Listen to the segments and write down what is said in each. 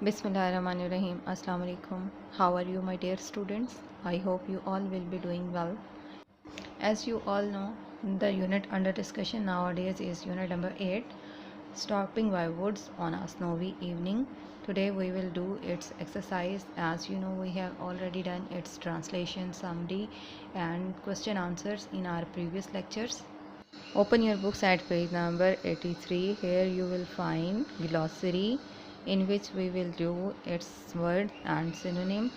Bismillahirrahmanirrahim. Assalamu alaikum. How are you, my dear students? I hope you all will be doing well. As you all know, the unit under discussion nowadays is unit number 8, Stopping by Woods on a Snowy Evening. Today we will do its exercise. As you know, we have already done its translation, summary and question answers in our previous lectures. Open your books at page number 83. Here you will find glossary in which we will do its word and synonym.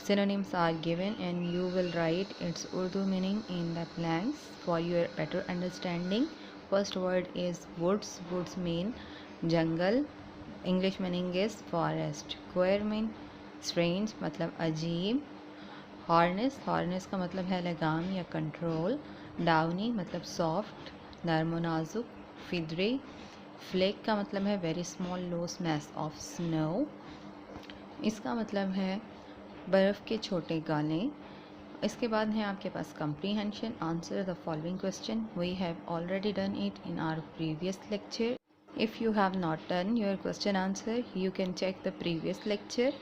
Synonyms are given and you will write its Urdu meaning in the blanks for your better understanding. First word is woods. Woods mean jungle. English meaning is forest. Queer mean strange मतलब अजीब. हॉर्नेस हॉर्नेस का मतलब है लगाम या control. Downy मतलब soft नरम नाजुक. फिदरे फ्लेक का मतलब है very small loose mass of snow. इसका मतलब है बर्फ़ के छोटे गाले. इसके बाद है आपके पास comprehension. Answer the following question. We have already done it in our previous lecture. If you have not done your question answer you can check the previous lecture.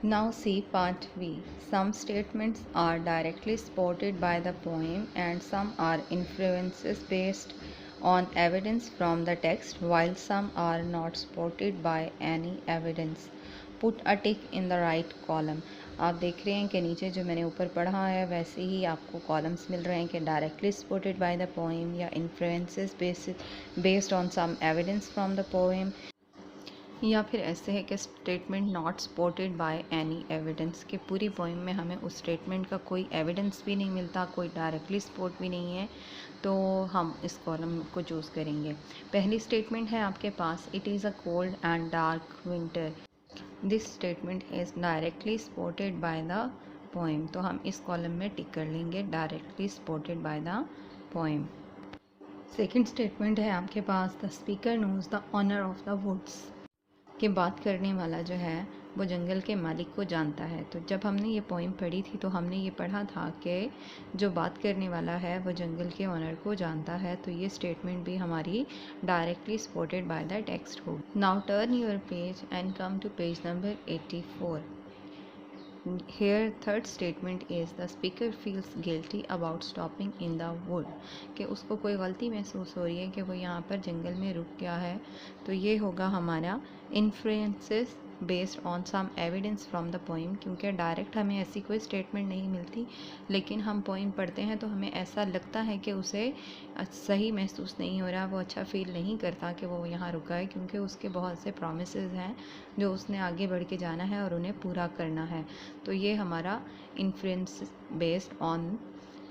Now see part B. Some statements are directly supported by the poem and some are inferences based on evidence from the text while some are not supported by any evidence. Put a tick in the right column. आप देख रहे हैं कि नीचे जो मैंने ऊपर पढ़ा है वैसे ही आपको कॉलम्स मिल रहे हैं कि directly supported by the poem या influences based on some evidence from the poem, या फिर ऐसे है कि statement not supported by any evidence, कि पूरी पोइम में हमें उस स्टेटमेंट का कोई एविडेंस भी नहीं मिलता, कोई डायरेक्टली सपोर्ट भी नहीं है, तो हम इस कॉलम को चूज़ करेंगे. पहली स्टेटमेंट है आपके पास, it is a cold and dark winter. This statement is directly supported by the poem, तो हम इस कॉलम में टिक कर लेंगे directly supported by the poem. Second statement है आपके पास, the speaker knows the owner of the woods, कि बात करने वाला जो है वो जंगल के मालिक को जानता है. तो जब हमने ये पोइम पढ़ी थी तो हमने ये पढ़ा था कि जो बात करने वाला है वो जंगल के ओनर को जानता है, तो ये स्टेटमेंट भी हमारी directly supported by the text हो. Now turn your page and come to page number 84. Here third statement is the speaker feels guilty about stopping in the wood, कि उसको कोई गलती महसूस हो रही है कि वो यहाँ पर जंगल में रुक गया है. तो ये होगा हमारा influences based on some evidence from the poem, क्योंकि डायरेक्ट हमें ऐसी कोई स्टेटमेंट नहीं मिलती, लेकिन हम पोइम पढ़ते हैं तो हमें ऐसा लगता है कि उसे सही महसूस नहीं हो रहा, वो अच्छा फील नहीं करता कि वो यहाँ रुका है, क्योंकि उसके बहुत से प्रॉमिसेस हैं जो उसने आगे बढ़ के जाना है और उन्हें पूरा करना है. तो ये हमारा influence based on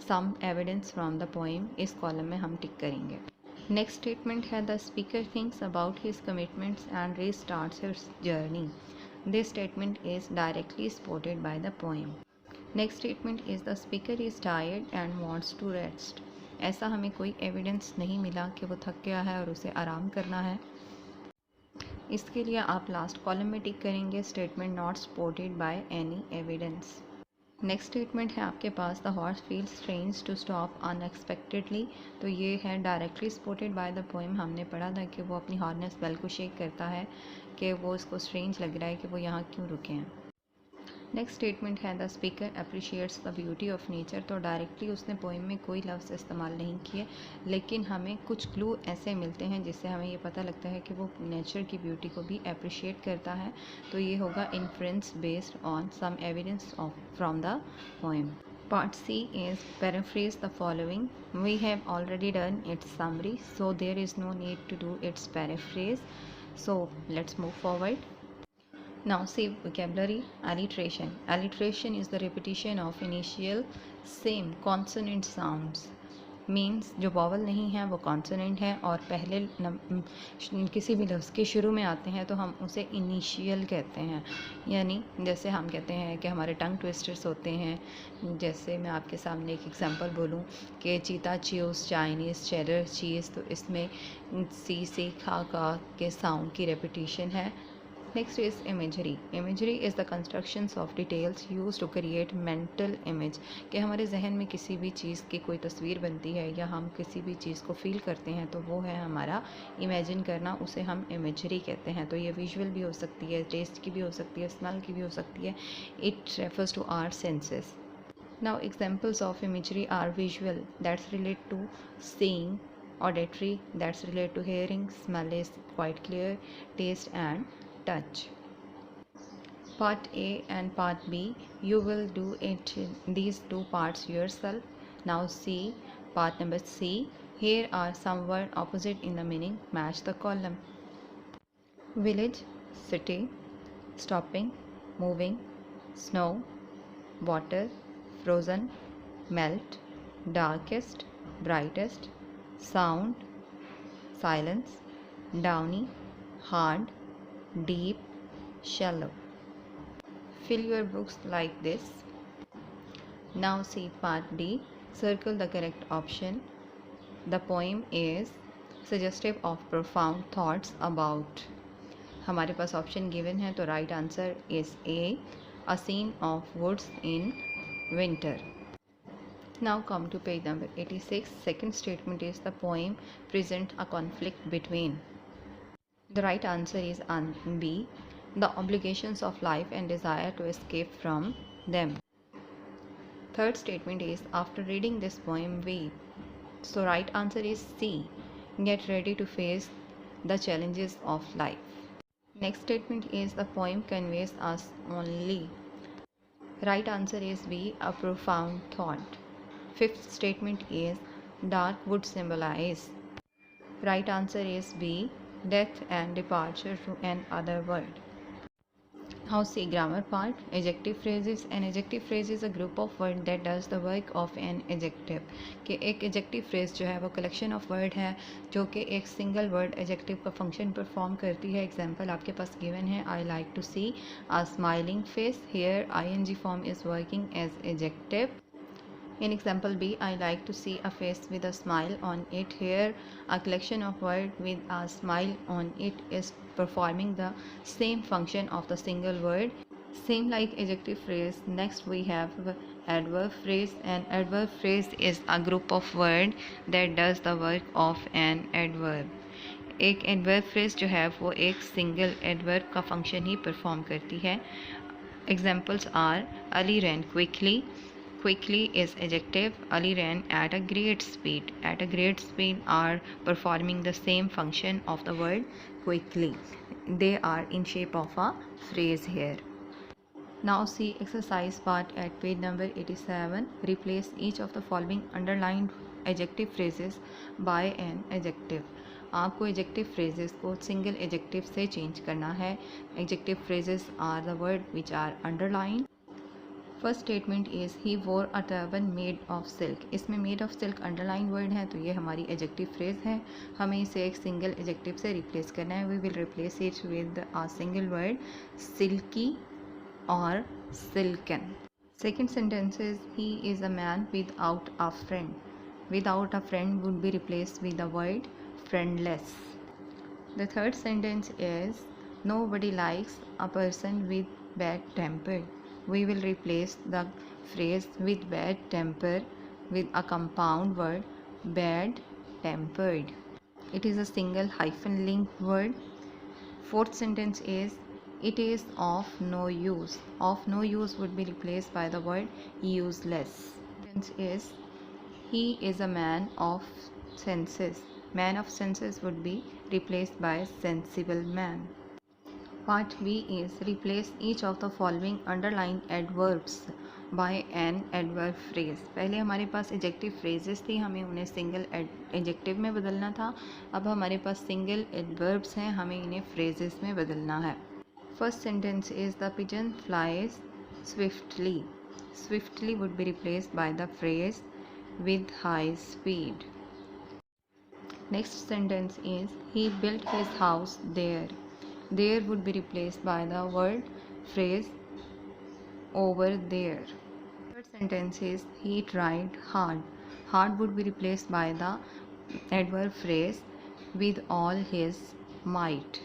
some evidence from the poem, इस कॉलम में हम टिक करेंगे. नेक्स्ट स्टेटमेंट है, the speaker thinks about his commitments and restarts his journey. This statement is directly supported by the poem. Next statement is the speaker is tired and wants to rest. ऐसा हमें कोई evidence नहीं मिला कि वो थक गया है और उसे आराम करना है. इसके लिए आप लास्ट कॉलम में टिक करेंगे statement not supported by any evidence. Next statement है आपके पास, the horse feels strange to stop unexpectedly. तो ये है directly supported by the poem. हमने पढ़ा था कि वो अपनी हॉर्नेस बेल को शेक करता है कि वो इसको स्ट्रेंज लग रहा है कि वो यहाँ क्यों रुके हैं. नेक्स्ट स्टेटमेंट है, the speaker appreciates the beauty of nature. तो डायरेक्टली उसने पोइम में कोई लफ्ज़ इस्तेमाल नहीं किए, लेकिन हमें कुछ क्लू ऐसे मिलते हैं जिससे हमें ये पता लगता है कि वो नेचर की ब्यूटी को भी अप्रिशिएट करता है. तो ये होगा influence based on some evidence from the poem. Part C is paraphrase the following. We have already done its summary, so there is no need to do its paraphrase. So let's move forward. Now see vocabulary. Alliteration. Alliteration is the repetition of initial same consonant sounds. Means जो vowel नहीं है वो consonant है और पहले किसी भी लफ्ज़ के शुरू में आते हैं तो हम उसे इनिशियल कहते हैं. यानी जैसे हम कहते हैं कि हमारे टंग ट्विस्टर्स होते हैं. जैसे मैं आपके सामने एक एग्जांपल बोलूं कि चीता च्यूज चाइनीज़ चेडर चीज़, तो इसमें सी से खा का के साउंड की रेपिटेशन है. Next is imagery. Imagery is the constructions of details used to create mental image. कि हमारे जहन में किसी भी चीज़ की कोई तस्वीर बनती है या हम किसी भी चीज़ को फील करते हैं तो वो है हमारा इमेजिन करना, उसे हम इमेजरी कहते हैं। तो ये विजुअल भी हो सकती है, टेस्ट की भी हो सकती है, स्मेल की भी हो सकती है। It refers to our senses. Now examples of imagery are visual, that's related to seeing, auditory, that's related to hearing, smell is quite clear, taste and touch. Part A and part B, you will do it these two parts yourself. Now see part number C. Here are some words opposite in the meaning. Match the column. Village, city, stopping, moving, snow, water, frozen, melt, darkest, brightest, sound, silence, downy, hard, deep, shallow. Fill your books like this. Now see part D. Circle the correct option. The poem is suggestive of profound thoughts about. हमारे पास option given है तो right answer is A, a scene of woods in winter. Now come to page number 86. Second statement is the poem present a conflict between. The right answer is B, the obligations of life and desire to escape from them. Third statement is after reading this poem weep. So right answer is C, get ready to face the challenges of life. Next statement is the poem conveys us only. Right answer is B, a profound thought. Fifth statement is dark would symbolize. Right answer is B, death and departure to another world. Now see grammar part. Adjective phrases. An adjective phrase is a group of words that does the work of an adjective. कि एक adjective phrase जो है वो collection of word है जो कि एक single word adjective का function perform करती है. Example आपके पास given है. I like to see a smiling face. Here ing form is working as adjective. In example B, I like to see a face with a smile on it. Here, a collection of words with a smile on it is performing the same function of the single word. Same like adjective phrase. Next we have adverb phrase. An adverb phrase is a group of words that does the work of an adverb. एक adverb phrase जो है वो एक single adverb का function ही perform करती है. Examples are Ali ran quickly. Quickly is adjective. Ali ran at a great speed. At a great speed are performing the same function of the word quickly. They are in shape of a phrase here. Now see exercise part at page number 87. Replace each of the following underlined adjective phrases by an adjective. आपको adjective phrases को single adjective से change करना है. Adjective phrases are the word which are underlined. First statement is he wore a turban made of silk. इसमें made of silk underline word है तो ये हमारी एडजेक्टिव फ्रेज है. हमें इसे एक सिंगल एडजेक्टिव से रिप्लेस करना है. We will replace it with a single word silky और silken. Second sentence is he is a man without a friend. Without a friend would be replace with the word friendless. The third sentence is nobody likes a person with bad temper. We will replace the phrase with bad temper with a compound word bad tempered. It is a single hyphen linked word. Fourth sentence is it is of no use. Of no use would be replaced by the word useless. Sentence is he is a man of senses. Man of senses would be replaced by sensible man. Part B is replace each of the following underlined adverbs by an adverb phrase. पहले हमारे पास adjective phrases थी, हमें उन्हें single adjective में बदलना था. अब हमारे पास single adverbs हैं, हमें इन्हें phrases में बदलना है. First sentence is the pigeon flies swiftly. Swiftly would be replaced by the phrase with high speed. Next sentence is he built his house there. There would be replaced by the word phrase over there. Third sentence is he tried hard. Hard would be replaced by the adverb phrase with all his might.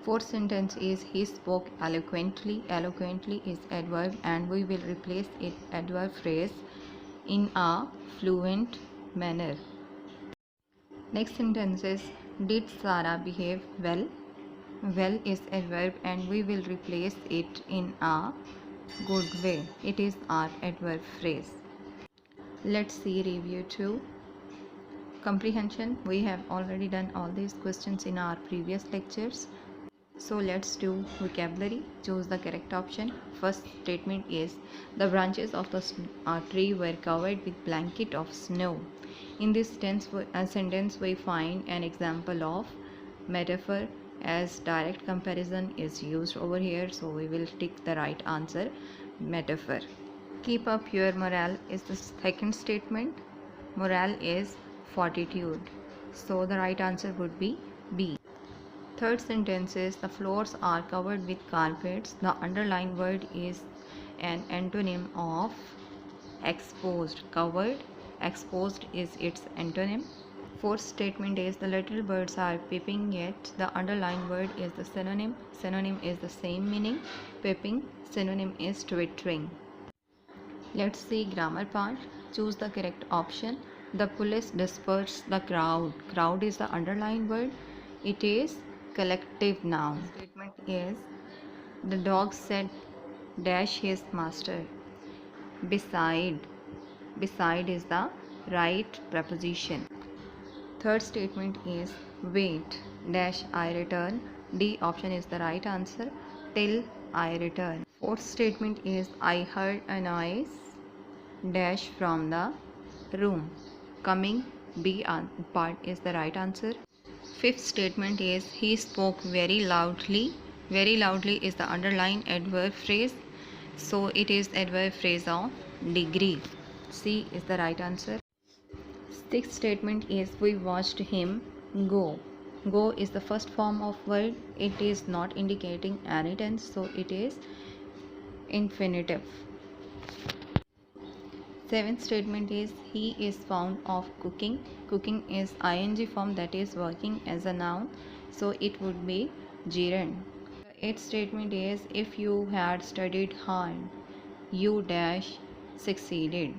Fourth sentence is he spoke eloquently. Eloquently is adverb and we will replace it adverb phrase in a fluent manner. Next sentence is did Sarah behave well? Well is adverb and we will replace it in a good way. It is our adverb phrase. Let's see review 2. Comprehension. We have already done all these questions in our previous lectures. So let's do vocabulary. Choose the correct option. First statement is the branches of the tree were covered with blanket of snow. In this sentence we find an example of metaphor, as direct comparison is used over here, so we will tick the right answer, metaphor. Keep up your morale is the second statement. Morale is fortitude, so the right answer would be B. Third sentence is the floors are covered with carpets. The underlined word is an antonym of exposed. Covered, exposed is its antonym. Fourth statement is the little birds are peeping yet. The underlined word is the synonym. Synonym is the same meaning. Peeping, synonym is twittering. Let's see grammar part. Choose the correct option. The police dispersed the crowd. Crowd is the underlined word. It is collective noun. Statement is the dog said dash his master. Beside is the right preposition. Third statement is wait dash I return. D option is the right answer, till I return. Fourth statement is I heard a noise dash from the room. Coming, B part is the right answer. Fifth statement is he spoke very loudly. Very loudly is the underlined adverb phrase, so it is adverb phrase of degree. C is the right answer. Sixth statement is we watched him go. Go is the first form of word. It is not indicating any tense, so it is infinitive. Seventh statement is he is fond of cooking. Cooking is ing form, that is working as a noun, so it would be gerund. The eighth statement is if you had studied hard, you dash succeeded.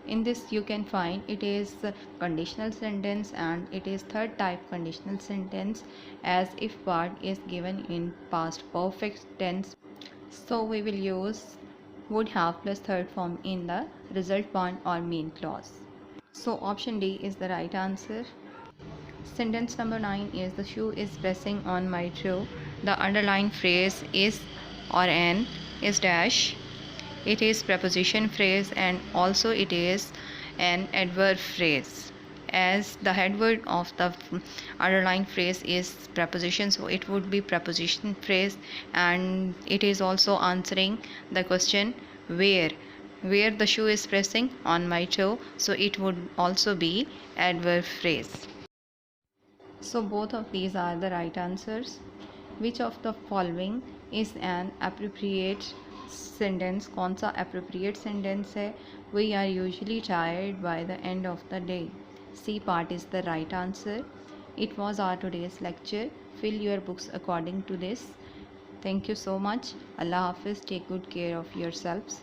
In this you can find it is conditional sentence and it is third type conditional sentence, as if part is given in past perfect tense, so we will use would have plus third form in the result part or main clause. So option D is the right answer. Sentence number 9 is the shoe is pressing on my toe. The underlined phrase is or an is dash. It is preposition phrase and also it is an adverb phrase, as the head word of the underlined phrase is preposition, so it would be preposition phrase, and it is also answering the question where the shoe is pressing on my toe, so it would also be adverb phrase. So both of these are the right answers. Which of the following is an appropriate sentence? कौन सा appropriate sentence है? We are usually tired by the end of the day. C part is the right answer. It was our today's lecture. Fill your books according to this. Thank you so much. Allah Hafiz. Take good care of yourselves.